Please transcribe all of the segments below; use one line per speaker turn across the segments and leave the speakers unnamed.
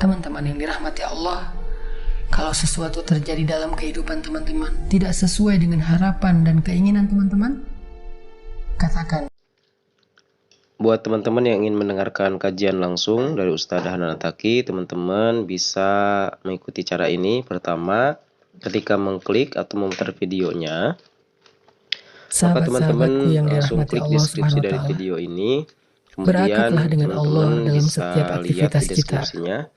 Teman-teman yang dirahmati Allah, kalau sesuatu terjadi dalam kehidupan teman-teman tidak sesuai dengan harapan dan keinginan teman-teman, katakan.
Buat teman-teman yang ingin mendengarkan kajian langsung dari Ustadz Hanan Attaqi, teman-teman bisa mengikuti cara ini. Pertama, ketika mengklik atau memutar videonya, maka teman-teman langsung klik deskripsi dari video ini. Kemudian teman-teman bisa lihat di deskripsinya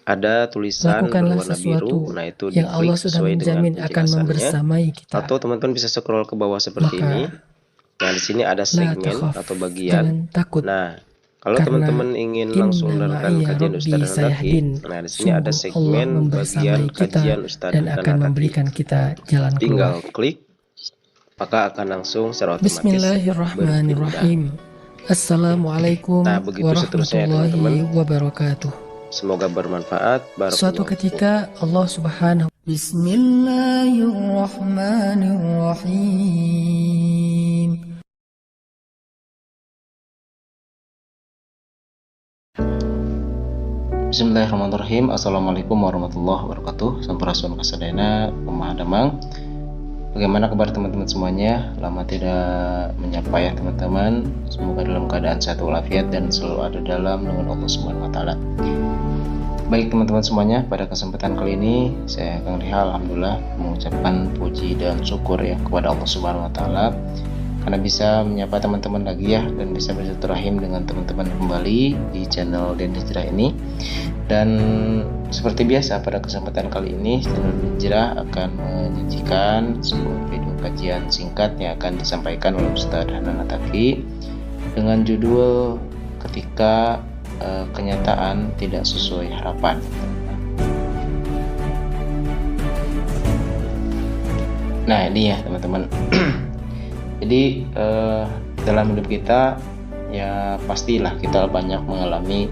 ada tulisan berwarna biru, nah itu diklik sesuai dengan penjelasannya. Atau teman-teman bisa scroll ke bawah seperti ini. Nah, di sini ada segmen atau bagian. Nah, kalau teman-teman ingin langsung mendengarkan kajian Ustadz Hanan Attaqi, nah di sini ada segmen bagian kajian Ustadz Hanan Attaqi. Tinggal klik, maka akan langsung secara otomatis
Bismillahirrahmanirrahim. Assalamualaikum warahmatullahi wabarakatuh.
Semoga bermanfaat.
Suatu ketika Allah Subhanahu. Bismillahirrahmanirrahim.
Bismillahirrahmanirrahim. Assalamualaikum warahmatullahi wabarakatuh. Sampurasun kasadayana pemahadamang. Bagaimana kabar teman-teman semuanya? Lama tidak menyapa ya teman-teman. Semoga dalam keadaan sehat walafiat dan selalu ada dalam naungan Allah Subhanahu wa taala. Baik teman-teman semuanya, pada kesempatan kali ini saya Kang Riha alhamdulillah mengucapkan puji dan syukur ya kepada Allah Subhanahu wa taala karena bisa menyapa teman-teman lagi ya dan bisa bersilaturahim dengan teman-teman kembali di channel Den Hijrah ini. Dan seperti biasa pada kesempatan kali ini channel Den Hijrah akan menyajikan sebuah video kajian singkat yang akan disampaikan oleh Ustadz Hanan Attaqi dengan judul Ketika Kenyataan Tidak Sesuai Harapan. Nah ini ya teman-teman. Jadi dalam hidup kita ya pastilah kita banyak mengalami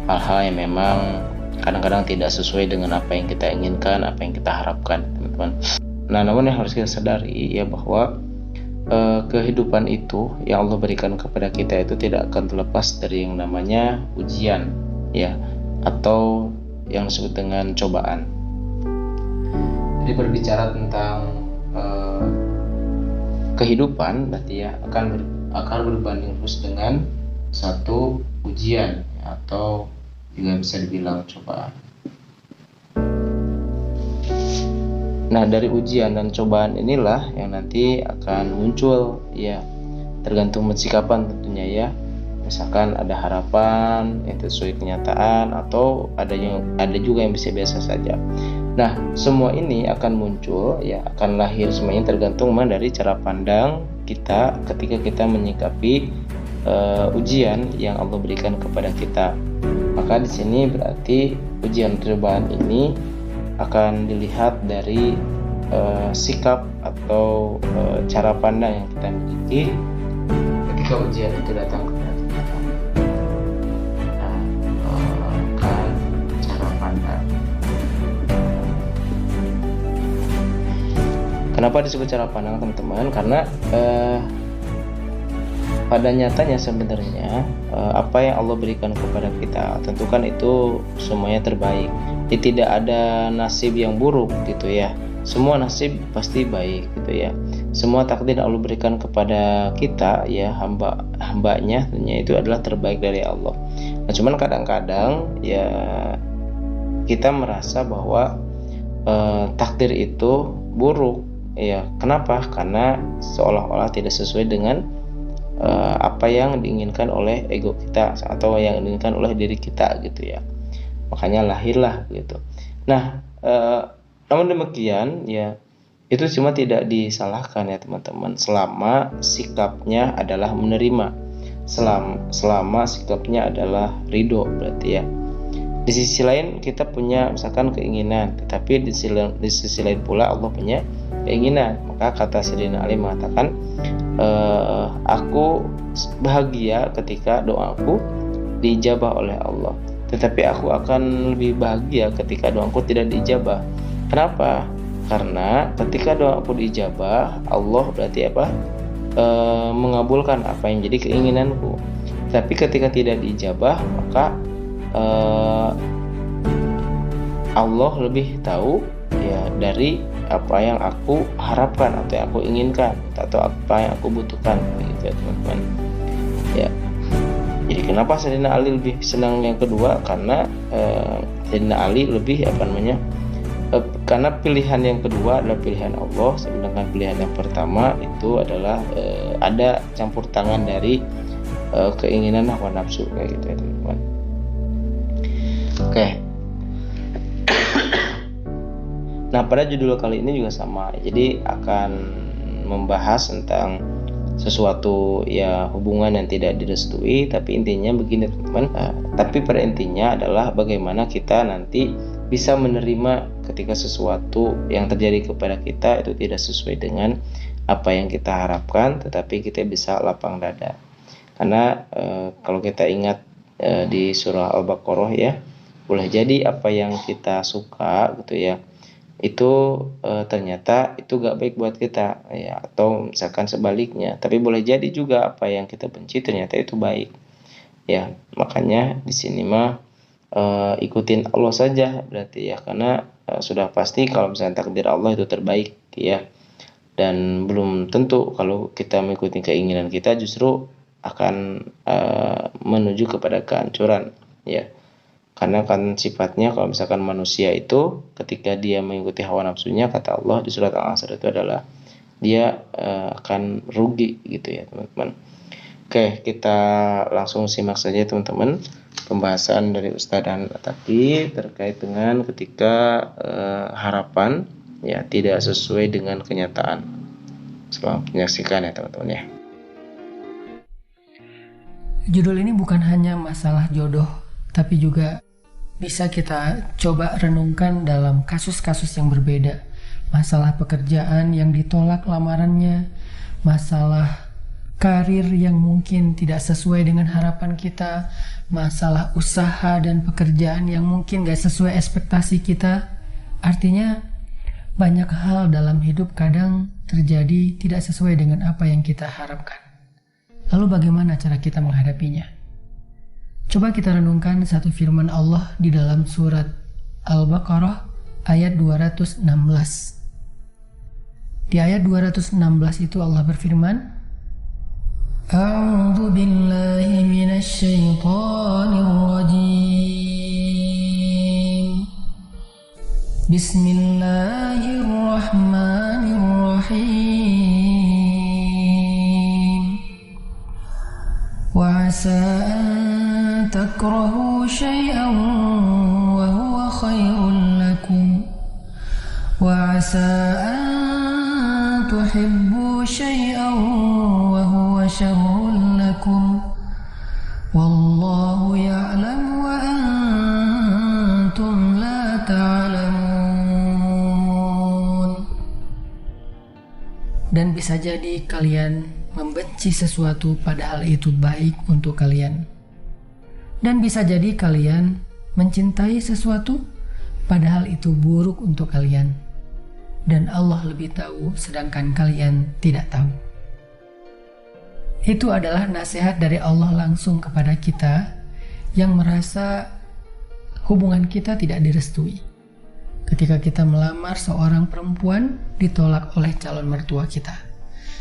hal-hal yang memang kadang-kadang tidak sesuai dengan apa yang kita inginkan, apa yang kita harapkan teman-teman. Nah namun yang harus kita sadari ya bahwa kehidupan itu yang Allah berikan kepada kita itu tidak akan terlepas dari yang namanya ujian ya atau yang disebut dengan cobaan. Jadi berbicara tentang kehidupan berarti ya akan berbanding lurus dengan satu ujian ya, atau juga bisa dibilang cobaan. Nah dari ujian dan cobaan inilah yang nanti akan muncul ya tergantung sikapan tentunya ya. Misalkan ada harapan yang sesuai kenyataan atau ada juga yang bisa biasa saja. Nah semua ini akan muncul ya akan lahir semuanya tergantung dari cara pandang kita ketika kita menyikapi ujian yang Allah berikan kepada kita. Maka di sini berarti ujian cobaan ini akan dilihat dari sikap atau cara pandang yang kita miliki ketika ujian itu datang kepada kita. Cara pandang. Kenapa disebut cara pandang teman-teman? Karena pada nyatanya sebenarnya apa yang Allah berikan kepada kita tentukan itu semuanya terbaik. Tidak ada nasib yang buruk gitu ya. Semua nasib pasti baik gitu ya. Semua takdir yang Allah berikan kepada kita ya hambanya tentunya itu adalah terbaik dari Allah. Nah cuman kadang-kadang ya kita merasa bahwa takdir itu buruk ya. Kenapa? Karena seolah-olah tidak sesuai dengan apa yang diinginkan oleh ego kita atau yang diinginkan oleh diri kita gitu ya. Makanya lahirlah gitu. Nah namun demikian ya itu cuma tidak disalahkan ya teman-teman selama sikapnya adalah menerima, selama sikapnya adalah ridho berarti ya. Di sisi lain kita punya misalkan keinginan, tetapi di sisi lain pula Allah punya keinginan. Maka kata Sayyidina Ali mengatakan aku bahagia ketika doaku diijabah oleh Allah, tetapi aku akan lebih bahagia ketika doaku tidak diijabah. Kenapa? Karena ketika doaku diijabah, Allah berarti apa? Mengabulkan apa yang jadi keinginanku. Tapi ketika tidak diijabah, maka Allah lebih tahu ya dari apa yang aku harapkan atau yang aku inginkan atau apa yang aku butuhkan, begitu ya teman-teman. Ya. Jadi kenapa Sayyidina Ali lebih senang yang kedua? Karena Sayyidina Ali lebih karena pilihan yang kedua adalah pilihan Allah, sedangkan pilihan yang pertama itu adalah ada campur tangan dari keinginan hawa nafsu, kayak gitu ya teman-teman. Oke. Nah, pada judul kali ini juga sama. Jadi akan membahas tentang sesuatu ya hubungan yang tidak direstui, tapi intinya begini teman-teman. Tapi pada intinya adalah bagaimana kita nanti bisa menerima ketika sesuatu yang terjadi kepada kita itu tidak sesuai dengan apa yang kita harapkan, tetapi kita bisa lapang dada. Karena kalau kita ingat di surah Al-Baqarah ya, boleh jadi apa yang kita suka gitu ya, itu ternyata itu gak baik buat kita ya, atau misalkan sebaliknya. Tapi boleh jadi juga apa yang kita benci ternyata itu baik ya. Makanya di sini mah ikutin Allah saja berarti ya, karena sudah pasti kalau misalnya takdir Allah itu terbaik ya, dan belum tentu kalau kita mengikuti keinginan kita justru akan menuju kepada kehancuran ya. Karena kan sifatnya kalau misalkan manusia itu ketika dia mengikuti hawa nafsunya, kata Allah di surat Al-Asr itu adalah dia akan rugi gitu ya teman-teman. Oke, kita langsung simak saja teman-teman pembahasan dari Ustadz dan tadi terkait dengan ketika harapan ya tidak sesuai dengan kenyataan. Selamat menyaksikan ya teman-teman ya.
Judul ini bukan hanya masalah jodoh, tapi juga bisa kita coba renungkan dalam kasus-kasus yang berbeda. Masalah pekerjaan yang ditolak lamarannya, masalah karir yang mungkin tidak sesuai dengan harapan kita, masalah usaha dan pekerjaan yang mungkin gak sesuai ekspektasi kita. Artinya banyak hal dalam hidup kadang terjadi tidak sesuai dengan apa yang kita harapkan. Lalu bagaimana cara kita menghadapinya? Coba kita renungkan satu firman Allah di dalam surat Al-Baqarah ayat 216. Di ayat 216 itu Allah berfirman, A'udzu billahi minasy syaithanir rajim. Bismillahirrahmanirrahim. Wa 'asa تكرهوا شيئا وهو خير لكم وعسى أن تحبوا شيئا وهو شر لكم والله يعلم وأنتم لا تعلمون. Dan bisa jadi kalian membenci sesuatu padahal itu baik untuk kalian. Dan bisa jadi kalian mencintai sesuatu padahal itu buruk untuk kalian. Dan Allah lebih tahu sedangkan kalian tidak tahu. Itu adalah nasihat dari Allah langsung kepada kita yang merasa hubungan kita tidak direstui. Ketika kita melamar seorang perempuan ditolak oleh calon mertua kita.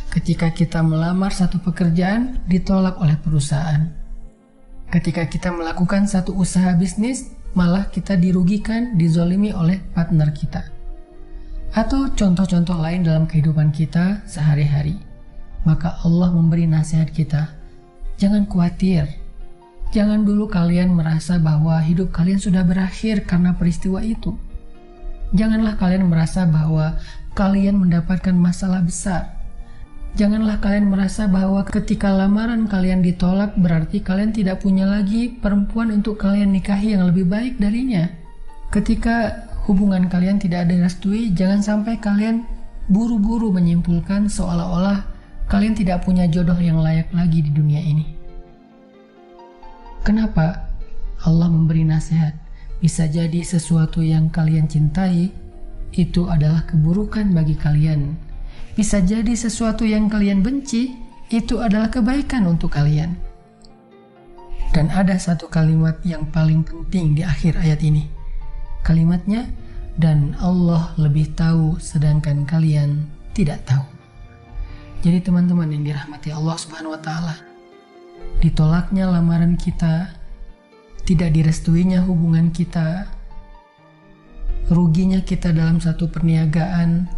Ketika kita melamar satu pekerjaan ditolak oleh perusahaan. Ketika kita melakukan satu usaha bisnis, malah kita dirugikan, dizolimi oleh partner kita. Atau contoh-contoh lain dalam kehidupan kita sehari-hari. Maka Allah memberi nasihat kita, jangan khawatir. Jangan dulu kalian merasa bahwa hidup kalian sudah berakhir karena peristiwa itu. Janganlah kalian merasa bahwa kalian mendapatkan masalah besar. Janganlah kalian merasa bahwa ketika lamaran kalian ditolak berarti kalian tidak punya lagi perempuan untuk kalian nikahi yang lebih baik darinya. Ketika hubungan kalian tidak ada direstui, jangan sampai kalian buru-buru menyimpulkan seolah-olah kalian tidak punya jodoh yang layak lagi di dunia ini. Kenapa Allah memberi nasihat? Bisa jadi sesuatu yang kalian cintai itu adalah keburukan bagi kalian. Bisa jadi sesuatu yang kalian benci itu adalah kebaikan untuk kalian. Dan ada satu kalimat yang paling penting di akhir ayat ini. Kalimatnya, dan Allah lebih tahu sedangkan kalian tidak tahu. Jadi teman-teman yang dirahmati Allah Subhanahu wa taala, ditolaknya lamaran kita, tidak direstuinya hubungan kita, ruginya kita dalam satu perniagaan,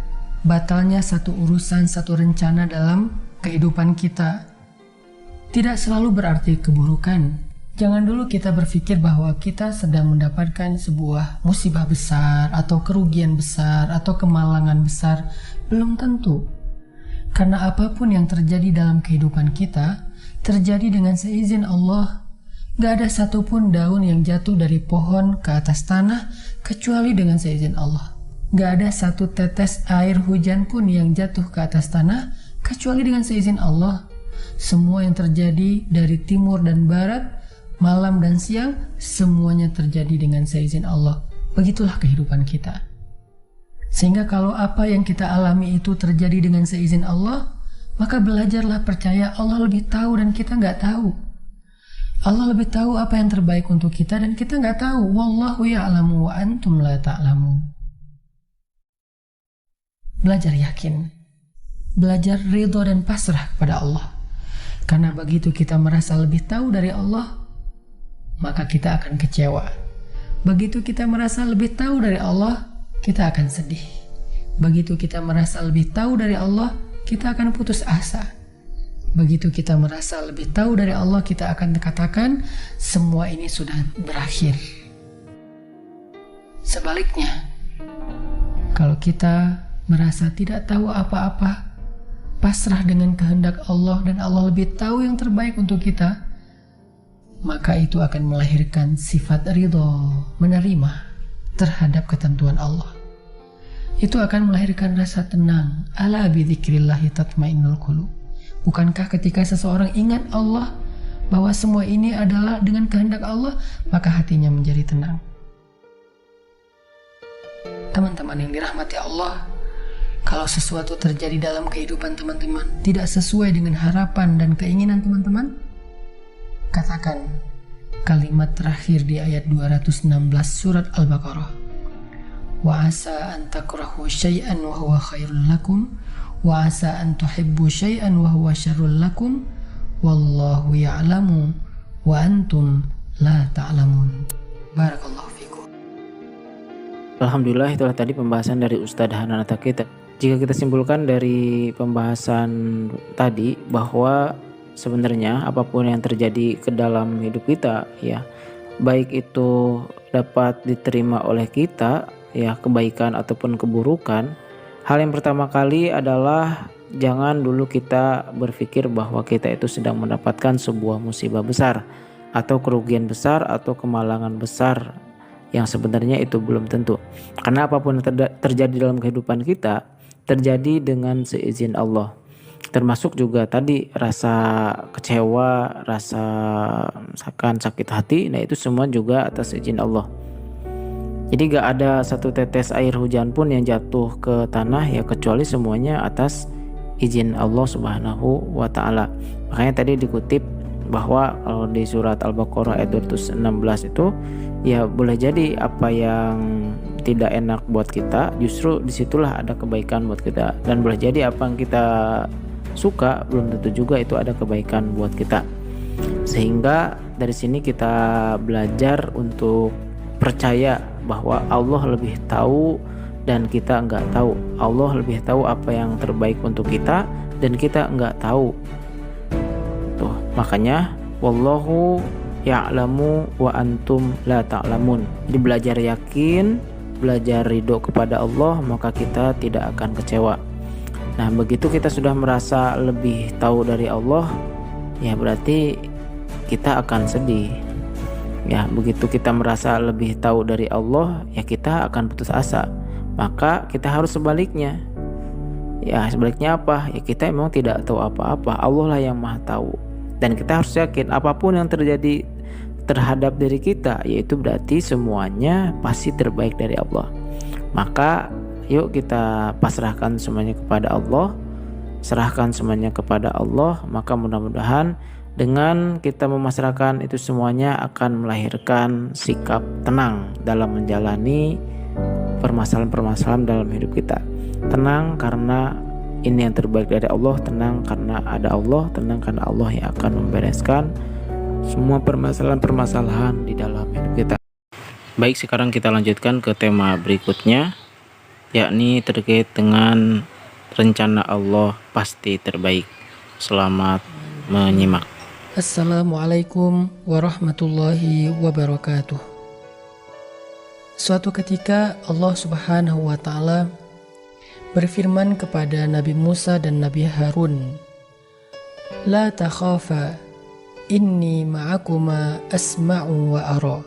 batalnya satu urusan, satu rencana dalam kehidupan kita, tidak selalu berarti keburukan. Jangan dulu kita berpikir bahwa kita sedang mendapatkan sebuah musibah besar atau kerugian besar atau kemalangan besar. Belum tentu. Karena apapun yang terjadi dalam kehidupan kita, terjadi dengan seizin Allah. Gak ada satupun daun yang jatuh dari pohon ke atas tanah kecuali dengan seizin Allah. Gak ada satu tetes air hujan pun yang jatuh ke atas tanah kecuali dengan seizin Allah. Semua yang terjadi dari timur dan barat, malam dan siang, semuanya terjadi dengan seizin Allah. Begitulah kehidupan kita. Sehingga kalau apa yang kita alami itu terjadi dengan seizin Allah, maka belajarlah percaya Allah lebih tahu dan kita nggak tahu. Allah lebih tahu apa yang terbaik untuk kita dan kita nggak tahu. Wallahu ya'lamu wa antum la ta'lamun. Belajar yakin, belajar ridho dan pasrah kepada Allah. Karena begitu kita merasa lebih tahu dari Allah, maka kita akan kecewa. Begitu kita merasa lebih tahu dari Allah, kita akan sedih. Begitu kita merasa lebih tahu dari Allah, kita akan putus asa. Begitu kita merasa lebih tahu dari Allah, kita akan katakan semua ini sudah berakhir. Sebaliknya, kalau kita merasa tidak tahu apa-apa, pasrah dengan kehendak Allah dan Allah lebih tahu yang terbaik untuk kita, maka itu akan melahirkan sifat ridho, menerima terhadap ketentuan Allah. Itu akan melahirkan rasa tenang. Ala bi dzikrillahi tatmainnul qulub. Bukankah ketika seseorang ingat Allah, bahwa semua ini adalah dengan kehendak Allah, maka hatinya menjadi tenang. Teman-teman yang dirahmati Allah, kalau sesuatu terjadi dalam kehidupan teman-teman tidak sesuai dengan harapan dan keinginan teman-teman, katakan kalimat terakhir di ayat 216 surat Al-Baqarah. Wa asa an takrahu syai'an wa huwa khairul lakum wa asa an tuhibbu syai'an wa huwa syarrul lakum wallahu ya'lamu wa antum la ta'lamun. Barakallahu fikum.
Alhamdulillah, itulah tadi pembahasan dari Ustadz Hanan At-Taqi. Jika kita simpulkan dari pembahasan tadi bahwa sebenarnya apapun yang terjadi ke dalam hidup kita, ya, baik itu dapat diterima oleh kita, ya, kebaikan ataupun keburukan, hal yang pertama kali adalah jangan dulu kita berpikir bahwa kita itu sedang mendapatkan sebuah musibah besar atau kerugian besar atau kemalangan besar, yang sebenarnya itu belum tentu. Karena apapun yang terjadi dalam kehidupan kita terjadi dengan seizin Allah. Termasuk juga tadi rasa kecewa, rasa misalkan sakit hati, nah itu semua juga atas izin Allah. Jadi gak ada satu tetes air hujan pun yang jatuh ke tanah, ya, kecuali semuanya atas izin Allah Subhanahu wa ta'ala. Makanya tadi dikutip bahwa kalau di surat Al-Baqarah ayat 216 itu, ya, boleh jadi apa yang tidak enak buat kita, justru disitulah ada kebaikan buat kita. Dan boleh jadi apa yang kita suka, belum tentu juga itu ada kebaikan buat kita. Sehingga dari sini kita belajar untuk percaya bahwa Allah lebih tahu dan kita enggak tahu. Allah lebih tahu apa yang terbaik untuk kita dan kita enggak tahu. Tuh, makanya wallahu ya'lamu wa antum la ta'lamun. Jadi belajar yakin, belajar ridho kepada Allah, maka kita tidak akan kecewa. Nah, begitu kita sudah merasa lebih tahu dari Allah, ya berarti kita akan sedih. Ya, begitu kita merasa lebih tahu dari Allah, ya kita akan putus asa. Maka kita harus sebaliknya. Ya, sebaliknya apa? Ya kita memang tidak tahu apa-apa. Allah lah yang Maha tahu. Dan kita harus yakin apapun yang terjadi terhadap diri kita, yaitu berarti semuanya pasti terbaik dari Allah. Maka yuk kita pasrahkan semuanya kepada Allah, serahkan semuanya kepada Allah, maka mudah-mudahan Dengan kita memasrahkan itu semuanya akan melahirkan sikap tenang dalam menjalani permasalahan-permasalahan dalam hidup kita. Tenang karena ini yang terbaik dari Allah, tenang karena ada Allah, tenang karena Allah yang akan membereskan semua permasalahan-permasalahan di dalam hidup kita. Baik, sekarang kita lanjutkan ke tema berikutnya, yakni terkait dengan rencana Allah pasti terbaik. Selamat menyimak.
Assalamualaikum warahmatullahi wabarakatuh. Suatu ketika Allah Subhanahu wa ta'ala berfirman kepada Nabi Musa dan Nabi Harun, "La takhafa, inni ma'akuma asma'u wa ara."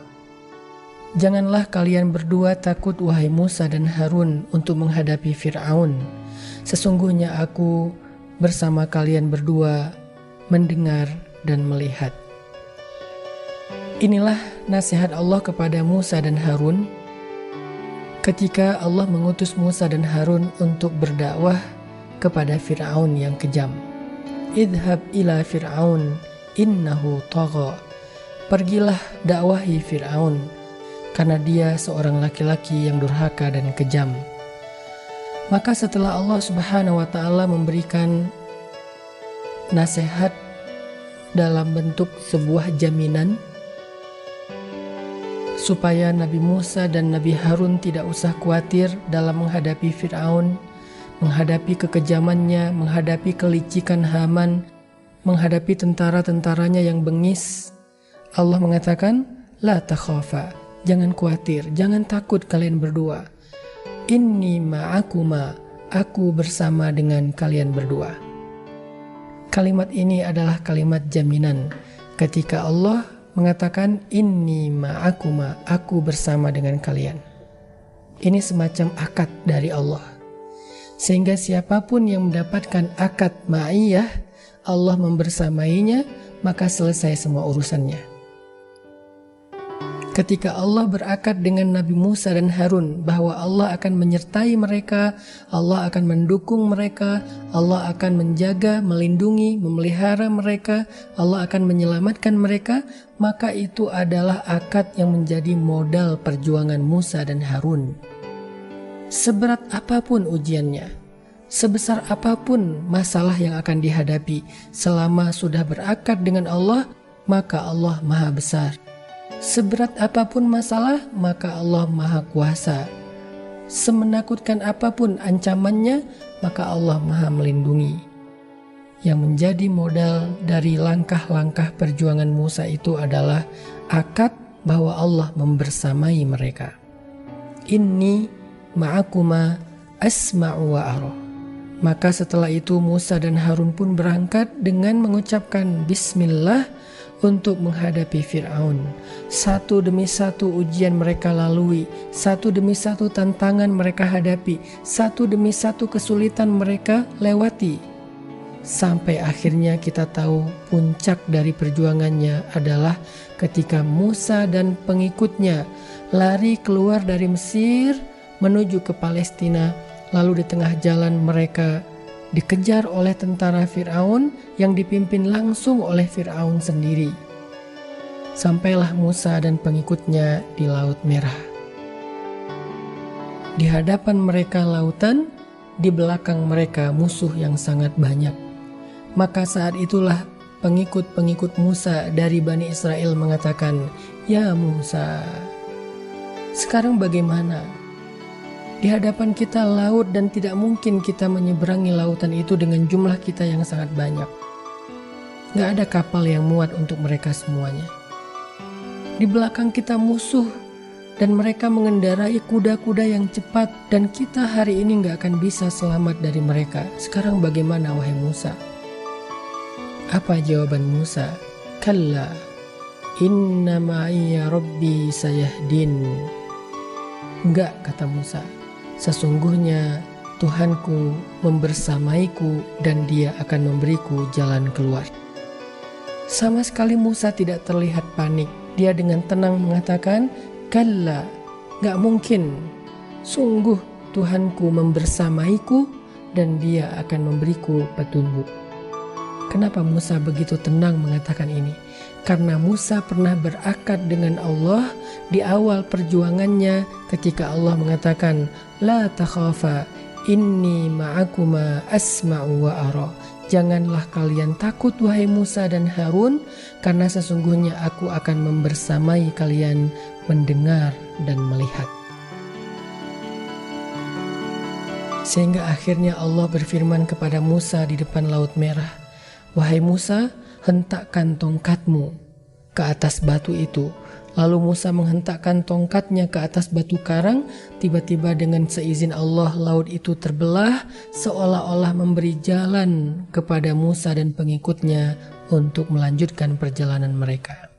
Janganlah kalian berdua takut wahai Musa dan Harun untuk menghadapi Fir'aun. Sesungguhnya aku bersama kalian berdua mendengar dan melihat. Inilah nasihat Allah kepada Musa dan Harun ketika Allah mengutus Musa dan Harun untuk berdakwah kepada Fir'aun yang kejam. Idhab ila Fir'aun innahu tagha. Pergilah dakwahi Fir'aun karena dia seorang laki-laki yang durhaka dan kejam. Maka setelah Allah Subhanahu wa ta'ala memberikan nasihat dalam bentuk sebuah jaminan supaya Nabi Musa dan Nabi Harun tidak usah khawatir dalam menghadapi Fir'aun, menghadapi kekejamannya, menghadapi kelicikan Haman, menghadapi tentara-tentaranya yang bengis, Allah mengatakan, "La takhafa." Jangan khawatir, jangan takut kalian berdua. Inni ma'akuma, aku bersama dengan kalian berdua. Kalimat ini adalah kalimat jaminan ketika Allah mengatakan inni ma'akuma, aku bersama dengan kalian. Ini semacam akad dari Allah. Sehingga siapapun yang mendapatkan akad ma'iyah, Allah membersamainya, maka selesai semua urusannya. Ketika Allah berakad dengan Nabi Musa dan Harun bahwa Allah akan menyertai mereka, Allah akan mendukung mereka, Allah akan menjaga, melindungi, memelihara mereka, Allah akan menyelamatkan mereka, maka itu adalah akad yang menjadi modal perjuangan Musa dan Harun. Seberat apapun ujiannya, sebesar apapun masalah yang akan dihadapi, selama sudah berakad dengan Allah, maka Allah Maha Besar. Seberat apapun masalah, maka Allah Maha Kuasa. Semenakutkan apapun ancamannya, maka Allah Maha Melindungi. Yang menjadi modal dari langkah-langkah perjuangan Musa itu adalah akad bahwa Allah membersamai mereka. Inni ma'akuma asma'u wa ara. Maka setelah itu Musa dan Harun pun berangkat dengan mengucapkan Bismillah untuk menghadapi Fir'aun. Satu demi satu ujian mereka lalui, satu demi satu tantangan mereka hadapi, satu demi satu kesulitan mereka lewati. Sampai akhirnya kita tahu puncak dari perjuangannya adalah ketika Musa dan pengikutnya lari keluar dari Mesir menuju ke Palestina, lalu di tengah jalan mereka dikejar oleh tentara Fir'aun yang dipimpin langsung oleh Fir'aun sendiri. Sampailah Musa dan pengikutnya di Laut Merah. Di hadapan mereka lautan, di belakang mereka musuh yang sangat banyak. Maka saat itulah pengikut-pengikut Musa dari Bani Israel mengatakan, "Ya Musa, sekarang bagaimana? Di hadapan kita laut dan tidak mungkin kita menyeberangi lautan itu dengan jumlah kita yang sangat banyak. Gak ada kapal yang muat untuk mereka semuanya. Di belakang kita musuh dan mereka mengendarai kuda-kuda yang cepat dan kita hari ini gak akan bisa selamat dari mereka. Sekarang bagaimana wahai Musa?" Apa jawaban Musa? "Kalla, inna ma'iya rabbi sayahdin." Enggak, kata Musa. Sesungguhnya Tuhanku membersamaiku dan Dia akan memberiku jalan keluar. Sama sekali Musa tidak terlihat panik. Dia dengan tenang mengatakan, "Kalla, gak mungkin. Sungguh Tuhanku membersamaiku dan Dia akan memberiku petunjuk." Kenapa Musa begitu tenang mengatakan ini? Karena Musa pernah berakad dengan Allah di awal perjuangannya ketika Allah mengatakan, La takhafa, inni ma'akuma asma'u wa ara. Janganlah kalian takut wahai Musa dan Harun, karena sesungguhnya aku akan membersamai kalian mendengar dan melihat. Sehingga akhirnya Allah berfirman kepada Musa di depan Laut Merah, Wahai Musa, hentakkan tongkatmu ke atas batu itu. Lalu Musa menghentakkan tongkatnya ke atas batu karang. Tiba-tiba dengan seizin Allah, laut itu terbelah seolah-olah memberi jalan kepada Musa dan pengikutnya untuk melanjutkan perjalanan mereka.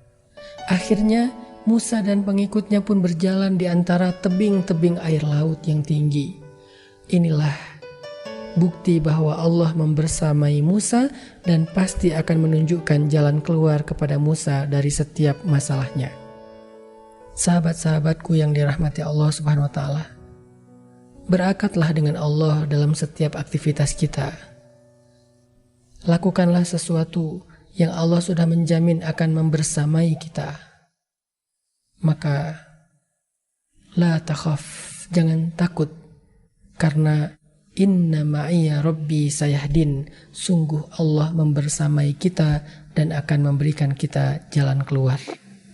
Akhirnya Musa dan pengikutnya pun berjalan di antara tebing-tebing air laut yang tinggi. Inilah bukti bahwa Allah membersamai Musa dan pasti akan menunjukkan jalan keluar kepada Musa dari setiap masalahnya. Sahabat-sahabatku yang dirahmati Allah Subhanahu wa Ta'ala, berakatlah dengan Allah dalam setiap aktivitas kita. Lakukanlah sesuatu yang Allah sudah menjamin akan membersamai kita. Maka la takhaf, jangan takut, karena Inna ma'iya Rabbi sayahdin, sungguh Allah membersamai kita dan akan memberikan kita jalan keluar.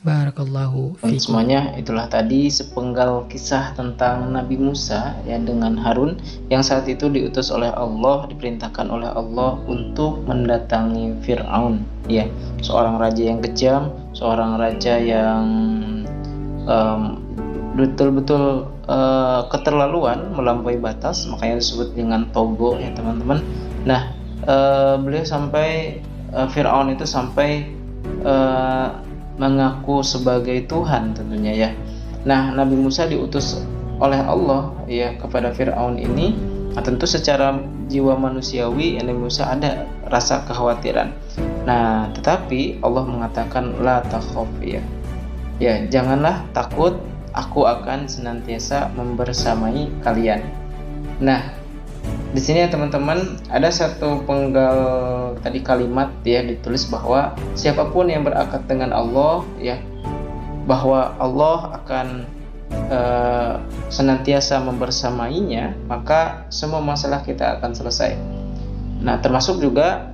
Barakallahu fiikum.
Semuanya itulah tadi sepenggal kisah tentang Nabi Musa ya dengan Harun yang saat itu diutus oleh Allah, diperintahkan oleh Allah untuk mendatangi Fir'aun, ya, seorang raja yang kejam, seorang raja yang betul-betul keterlaluan, melampaui batas, makanya disebut dengan togo ya teman-teman. Nah, beliau sampai Fir'aun itu sampai mengaku sebagai Tuhan tentunya ya. Nah, Nabi Musa diutus oleh Allah ya kepada Fir'aun ini. Nah, tentu secara jiwa manusiawi Nabi Musa ada rasa kekhawatiran. Nah, tetapi Allah mengatakan la takhaf ya. Ya, janganlah takut, aku akan senantiasa membersamai kalian. Nah, di sini ya teman-teman ada satu penggal tadi kalimat ya ditulis bahwa siapapun yang berakad dengan Allah ya, bahwa Allah akan senantiasa membersamainya, maka semua masalah kita akan selesai. Nah, termasuk juga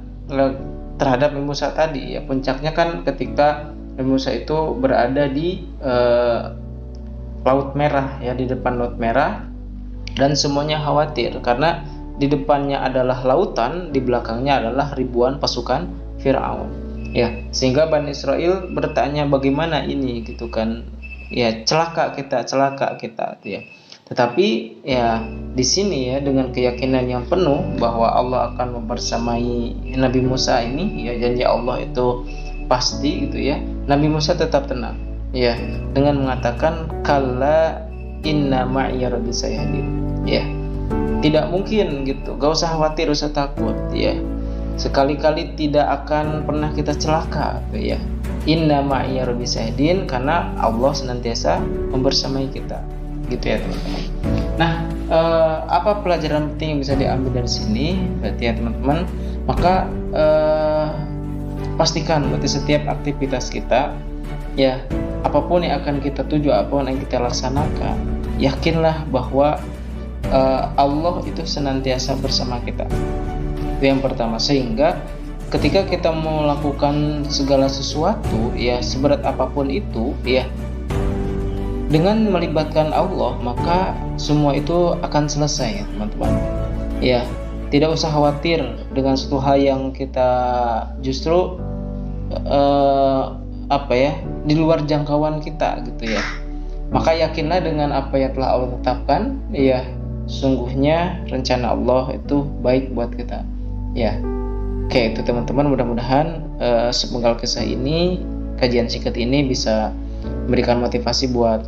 terhadap Nabi Musa tadi ya, puncaknya kan ketika Nabi Musa itu berada di Laut Merah ya, di depan Laut Merah, dan semuanya khawatir karena di depannya adalah lautan, di belakangnya adalah ribuan pasukan Fir'aun. Ya, sehingga Bani Israel bertanya bagaimana ini gitu kan. Ya, celaka kita ya. Tetapi ya di sini ya dengan keyakinan yang penuh bahwa Allah akan membersamai Nabi Musa ini, ya janji Allah itu pasti gitu ya. Nabi Musa tetap tenang ya dengan mengatakan kalla inna ma'iya rabbi sayahdin. Ya. Tidak mungkin gitu, gak usah khawatir, usah takut ya. Sekali-kali tidak akan pernah kita celaka ya. Inna ma'iya rabbi sayahdin, karena Allah senantiasa membersamai kita. Gitu ya teman-teman. Nah, apa pelajaran penting yang bisa diambil dari sini? Berarti ya teman-teman, maka pastikan berarti setiap aktivitas kita ya, apapun yang akan kita tuju, apapun yang kita laksanakan, yakinlah bahwa Allah itu senantiasa bersama kita. Itu yang pertama, sehingga ketika kita melakukan segala sesuatu ya, seberat apapun itu ya, dengan melibatkan Allah, maka semua itu akan selesai ya teman-teman. Ya, tidak usah khawatir dengan suatu hal yang kita justru di luar jangkauan kita gitu ya. Maka yakinlah dengan apa yang telah Allah tetapkan ya, sungguhnya rencana Allah itu baik buat kita ya. Oke, itu teman-teman, mudah-mudahan sepenggal kisah ini, kajian singkat ini bisa memberikan motivasi buat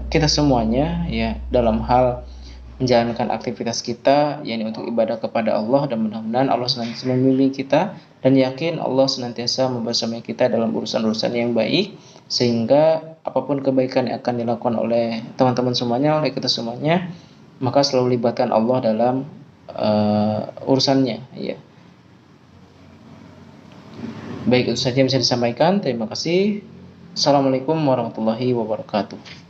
kita semuanya ya dalam hal menjalankan aktivitas kita, yakni untuk ibadah kepada Allah, dan mudah-mudahan Allah senantiasa membimbing kita dan yakin Allah senantiasa membersamai kita dalam urusan-urusan yang baik, sehingga apapun kebaikan yang akan dilakukan oleh teman-teman semuanya, oleh kita semuanya, maka selalu libatkan Allah dalam urusannya ya. Baik, itu saja yang bisa disampaikan. Terima kasih. Assalamualaikum warahmatullahi wabarakatuh.